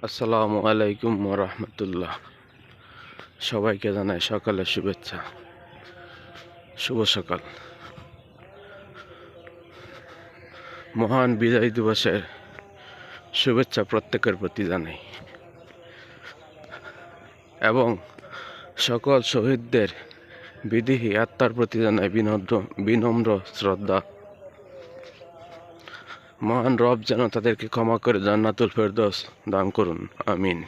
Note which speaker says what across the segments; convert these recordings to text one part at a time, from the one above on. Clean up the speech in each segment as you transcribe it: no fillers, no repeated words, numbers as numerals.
Speaker 1: আসসালামু আলাইকুম রহমতুল্লাহ। সবাইকে জানাই সকালের শুভেচ্ছা, শুভ সকাল। মহান বিজয় দিবসের শুভেচ্ছা প্রত্যেকের প্রতি জানাই এবং সকল শহীদদের বিদেহী আত্মার প্রতি জানাই বিনম্র শ্রদ্ধা। মহান রব যেন তাদেরকে ক্ষমা করে জান্নাতুল ফেরদৌস দান করুন, আমিন।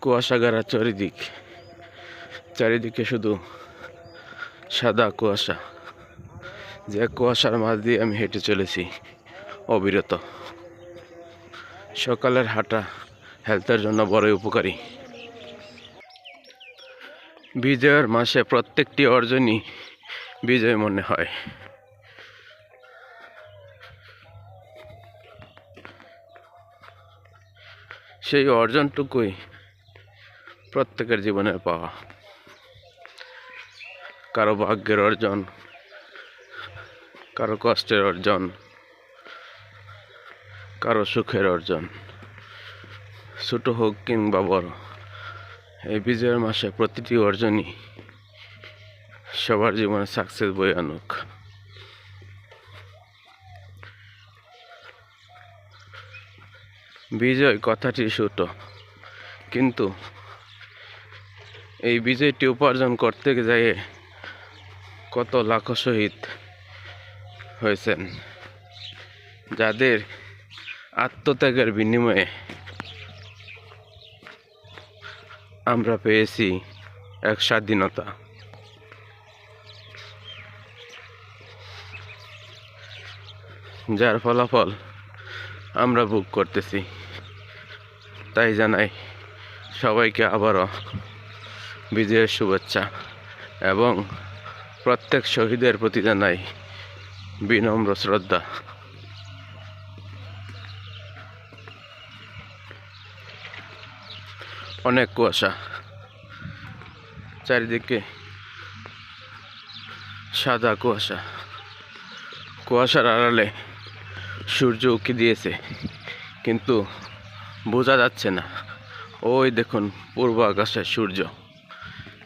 Speaker 1: কুয়াশা ঘেরা চারিদিকে শুধু সাদা কুয়াশা, যে কুয়াশার মাঝ দিয়ে আমি হেঁটে চলেছি অবিরত। সকালের হাঁটা হেলথের জন্য বড়ই উপকারী। বিজয়ের মাসে প্রত্যেকটি অর্জনই বিজয় মনে হয়। সেই অর্জনটুকুই প্রত্যেকের জীবনের পাওয়া। কারো ভাগ্যের অর্জন, কারো কষ্টের অর্জন, কারো সুখের অর্জন, ছোট হোক কিংবা বড়। এই বিজয়ের মাসে প্রতিটি অর্জনই সবার জীবনে সাকসেস বয়ে আনুক। বিজয় কথাটি ছোট, কিন্তু এই বিজয়টি উপার্জন করতে গিয়ে কত লাখ শহীদ হয়েছেন, যাদের আত্মত্যাগের বিনিময়ে আমরা পেয়েছি এক স্বাধীনতা। যার ফলাফল আমরা ভোগ করতেছি। তাই জানাই সবাইকে আবারও বিজয়ের শুভেচ্ছা এবং প্রত্যেক শহীদের প্রতি জানাই বিনম্র শ্রদ্ধা। অনেক কুয়াশা, চারিদিকে সাদা কুয়াশা। কুয়াশার আড়ালে সূর্য উঁকি দিয়েছে, কিন্তু বোঝা যাচ্ছে না। ওই দেখুন পূর্ব আকাশে সূর্য,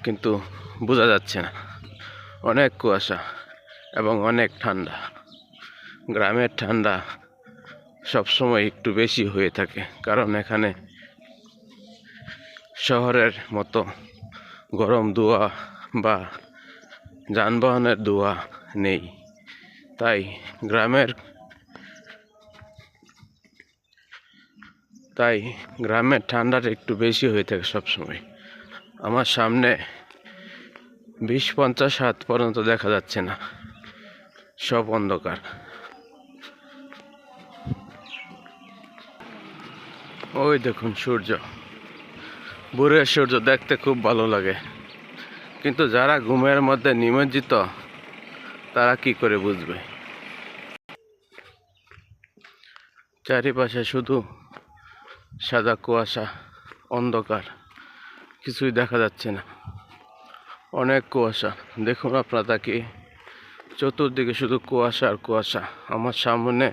Speaker 1: কিন্তু বোঝা যাচ্ছে না। অনেক কুয়াশা এবং অনেক ঠান্ডা। গ্রামের ঠান্ডা সবসময় একটু বেশি হয়ে থাকে, কারণ এখানে শহরের মতো গরম ধোঁয়া বা যানবাহনের ধোঁয়া নেই। তাই গ্রামের ঠান্ডাটা একটু বেশি হয়ে থাকে সবসময়। আমার সামনে 20-50 হাত পর্যন্ত দেখা যাচ্ছে না, সব অন্ধকার। ওই দেখুন সূর্য, ভোরের সূর্য দেখতে খুব ভালো লাগে, কিন্তু যারা ঘুমের মধ্যে নিমজ্জিত তারা কি করে বুঝবে। চারিপাশে শুধু সাদা কুয়াশা, অন্ধকার, কিছুই দেখা যাচ্ছে না। অনেক কুয়াশা, দেখুন আপনারা তাকিয়ে, চতুর্দিকে শুধু কুয়াশা আর কুয়াশা। আমার সামনে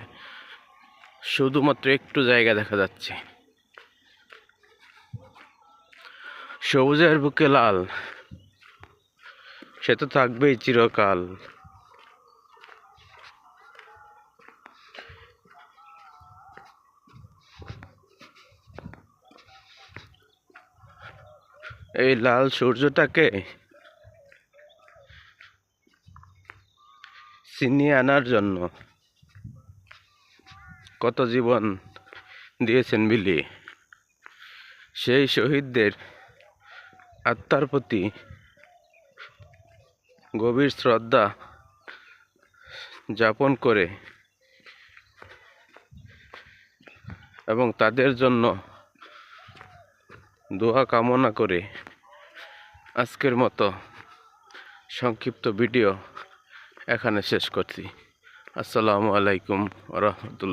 Speaker 1: শুধুমাত্র একটু জায়গা দেখা যাচ্ছে। সবুজের বুকে লাল, সে তো থাকবেই চিরকাল। এই লাল সূর্যটাকে ছিনিয়ে আনার জন্য কত জীবন দিয়েছেন বিলিয়ে। সেই শহীদদের আত্মার প্রতি গভীর শ্রদ্ধা যাপন করে এবং তাদের জন্য দোয়া কামনা করে আজকের মতো সংক্ষিপ্ত ভিডিও এখানে শেষ করছি। আসসালামু আলাইকুম রহমতুল্লাহ।